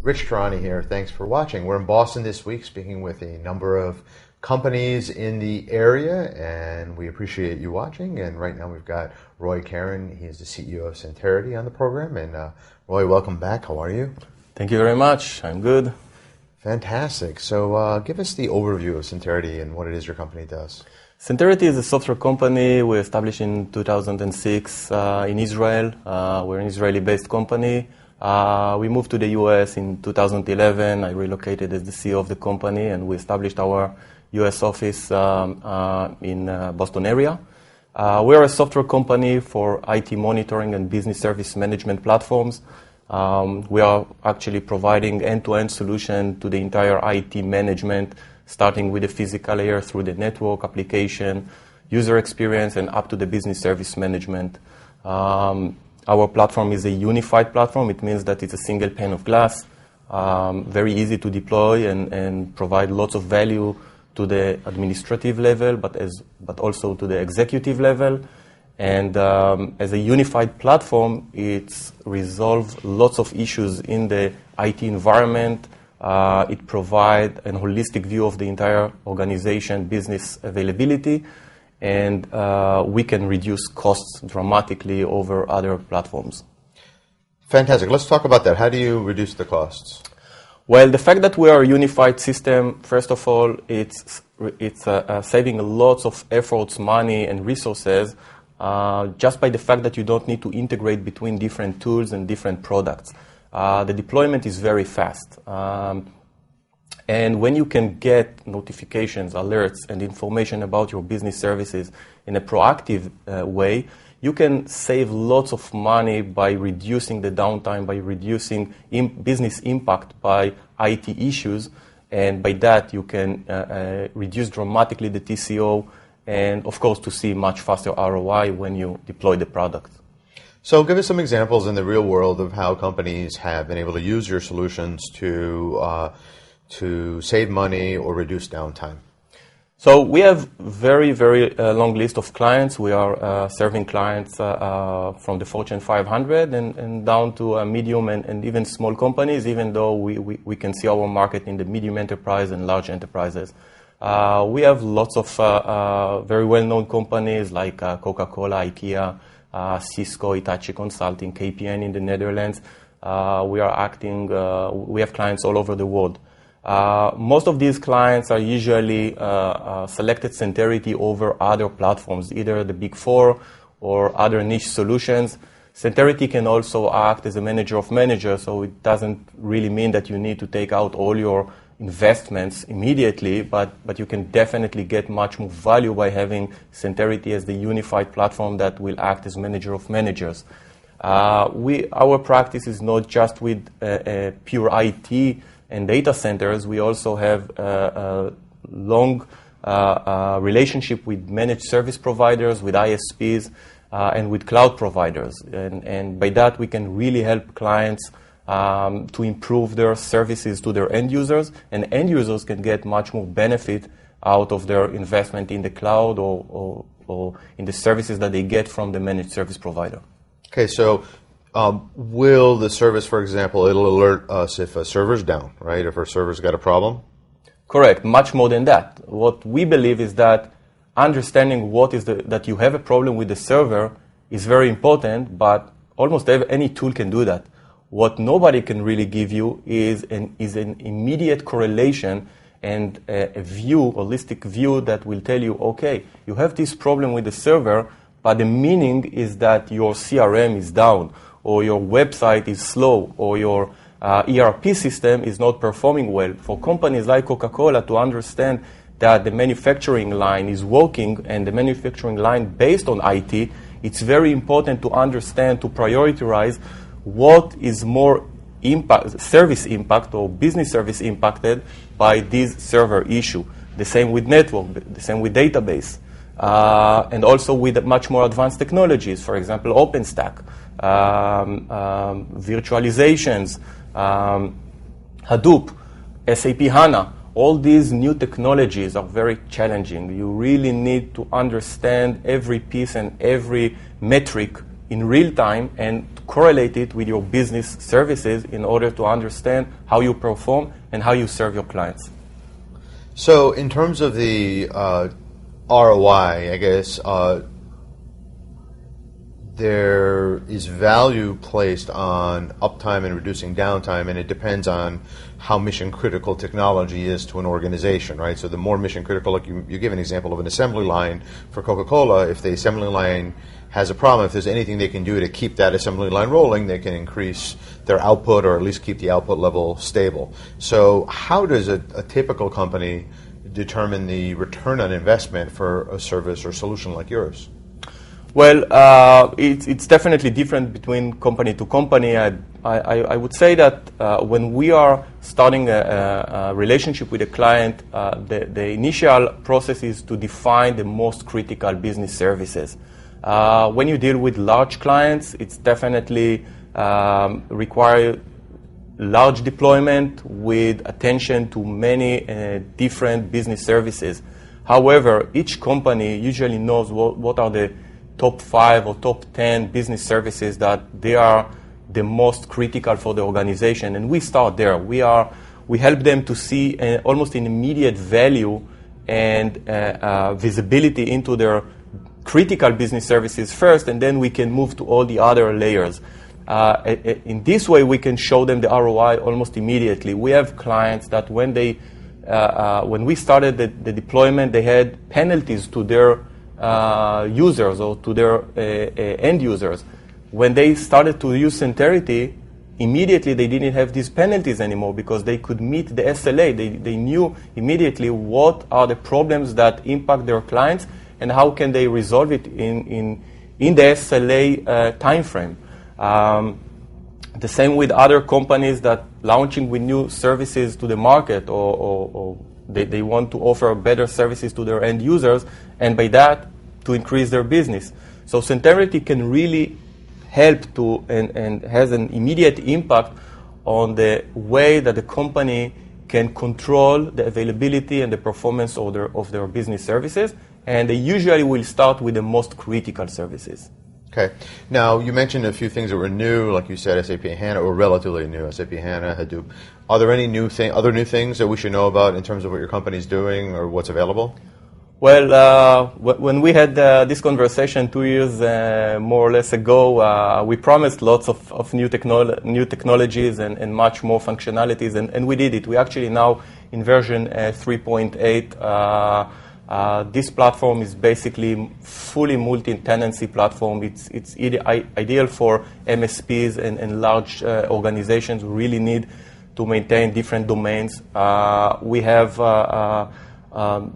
Rich Tarani here. Thanks for watching. We're in Boston this week speaking with a number of companies in the area, and we appreciate you watching. And right now we've got Roy Karen. He is the CEO of Centerity on the program. And Roy, welcome back. How are you? Thank you very much. I'm good. Fantastic. So give us the overview of Centerity and what it is your company does. Centerity is a software company we established in 2006 in Israel. We're an Israeli-based company. We moved to the US in 2011. I relocated as the CEO of the company, and we established our US office in Boston area. We are a software company for IT monitoring and business service management platforms. We are actually providing end-to-end solution to the entire IT management, starting with the physical layer through the network, application, user experience, and up to the business service management. Our platform is a unified platform. It means that it's a single pane of glass, very easy to deploy and provide lots of value to the administrative level, but also to the executive level. And as a unified platform, it resolves lots of issues in the IT environment. It provides a holistic view of the entire organization, business availability, and we can reduce costs dramatically over other platforms. Fantastic. Let's talk about that. How do you reduce the costs? Well, the fact that we are a unified system, first of all, it's saving lots of efforts, money, and resources just by the fact that you don't need to integrate between different tools and different products. The deployment is very fast. And when you can get notifications, alerts, and information about your business services in a proactive way, you can save lots of money by reducing the downtime, by reducing business impact by IT issues, and by that you can reduce dramatically the TCO, and of course to see much faster ROI when you deploy the product. So give us some examples in the real world of how companies have been able to use your solutions to save money or reduce downtime. So we have very, very long list of clients. We are serving clients from the Fortune 500 and down to medium and even small companies, even though we can see our market in the medium enterprise and large enterprises. We have lots of very well-known companies like Coca-Cola, IKEA, Cisco, Hitachi Consulting, KPN in the Netherlands. We have clients all over the world. Most of these clients are usually selected Centerity over other platforms, either the Big Four or other niche solutions. Centerity can also act as a manager of managers, so it doesn't really mean that you need to take out all your investments immediately, but you can definitely get much more value by having Centerity as the unified platform that will act as manager of managers. Our practice is not just with pure IT and data centers. We also have a long relationship with managed service providers, with ISPs, and with cloud providers. And by that, we can really help clients to improve their services to their end users, and end users can get much more benefit out of their investment in the cloud or in the services that they get from the managed service provider. Okay, so will the service, for example, it'll alert us if a server's down, right? If our server's got a problem? Correct, much more than that. What we believe is that understanding that you have a problem with the server is very important, but almost any tool can do that. What nobody can really give you is an immediate correlation and a holistic view that will tell you, okay, you have this problem with the server, but the meaning is that your CRM is down, or your website is slow, or your ERP system is not performing well. For companies like Coca-Cola to understand that the manufacturing line is working and the manufacturing line based on IT, it's very important to understand, to prioritize what is more service impact or business service impacted by this server issue. The same with network, the same with database, and also with much more advanced technologies, for example, OpenStack, virtualizations, Hadoop, SAP HANA. All these new technologies are very challenging. You really need to understand every piece and every metric in real time and correlate it with your business services in order to understand how you perform and how you serve your clients. So in terms of the ROI, I guess there is value placed on uptime and reducing downtime, and it depends on how mission critical technology is to an organization, right? So the more mission critical, like you give an example of an assembly line for Coca-Cola. If the assembly line has a problem, if there's anything they can do to keep that assembly line rolling, they can increase their output or at least keep the output level stable. So how does a typical company determine the return on investment for a service or solution like yours? Well, it's definitely different between company to company. I would say that when we are starting a relationship with a client, the initial process is to define the most critical business services. When you deal with large clients, it's definitely require large deployment with attention to many different business services. However, each company usually knows what are the top 5 or top 10 business services that they are the most critical for the organization, and we start there. We help them to see almost an immediate value and visibility into their critical business services first, and then we can move to all the other layers. In this way, we can show them the ROI almost immediately. We have clients that when we started the deployment, they had penalties to their users or to their end users. When they started to use Centerity, immediately they didn't have these penalties anymore because they could meet the SLA. They knew immediately what are the problems that impact their clients and how can they resolve it in the SLA time frame. The same with other companies that launching with new services to the market or they want to offer better services to their end users, and by that, to increase their business. So Centerity can really help to and has an immediate impact on the way that the company can control the availability and the performance of their business services, and they usually will start with the most critical services. Okay. Now, you mentioned a few things that were new, like you said, SAP HANA, or relatively new, SAP HANA, Hadoop. Are there any other new things that we should know about in terms of what your company's doing or what's available? Well, when we had this conversation 2 years more or less ago, we promised lots of new technologies and much more functionalities, and we did it. We actually now in version 3.8. This platform is basically fully multi-tenancy platform. It's ideal for MSPs and large organizations who really need to maintain different domains. We have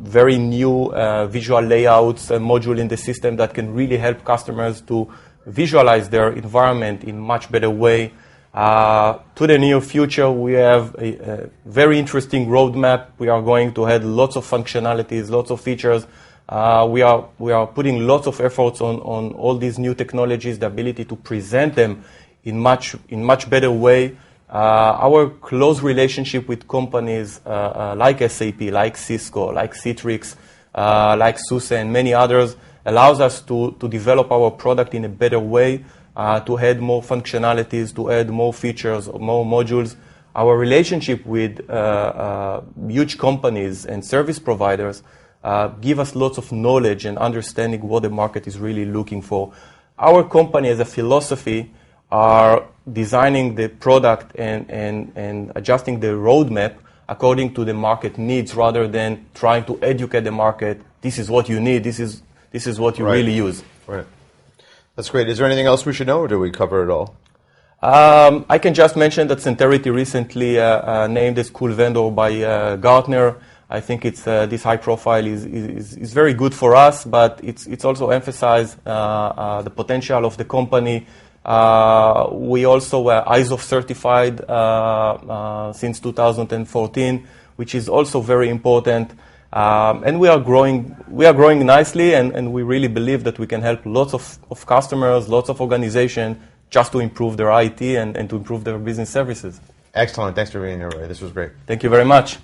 very new visual layouts, a module in the system that can really help customers to visualize their environment in much better way. To the near future, we have a very interesting roadmap. We are going to add lots of functionalities, lots of features. We are putting lots of efforts on all these new technologies, the ability to present them in much better way. Our close relationship with companies like SAP, like Cisco, like Citrix, like SUSE, and many others allows us to develop our product in a better way. To add more functionalities, to add more features, more modules. Our relationship with huge companies and service providers give us lots of knowledge and understanding what the market is really looking for. Our company as a philosophy are designing the product and adjusting the roadmap according to the market needs rather than trying to educate the market. This is what you need. This is what you really use. Right. That's great. Is there anything else we should know, or do we cover it all? I can just mention that Centerity recently named as cool vendor by Gartner. I think it's this high profile is very good for us, but it's also emphasized the potential of the company. We also were ISO certified since 2014, which is also very important. And we are growing nicely, and we really believe that we can help lots of customers, lots of organizations, just to improve their IT and to improve their business services. Excellent. Thanks for being here, Ray. This was great. Thank you very much.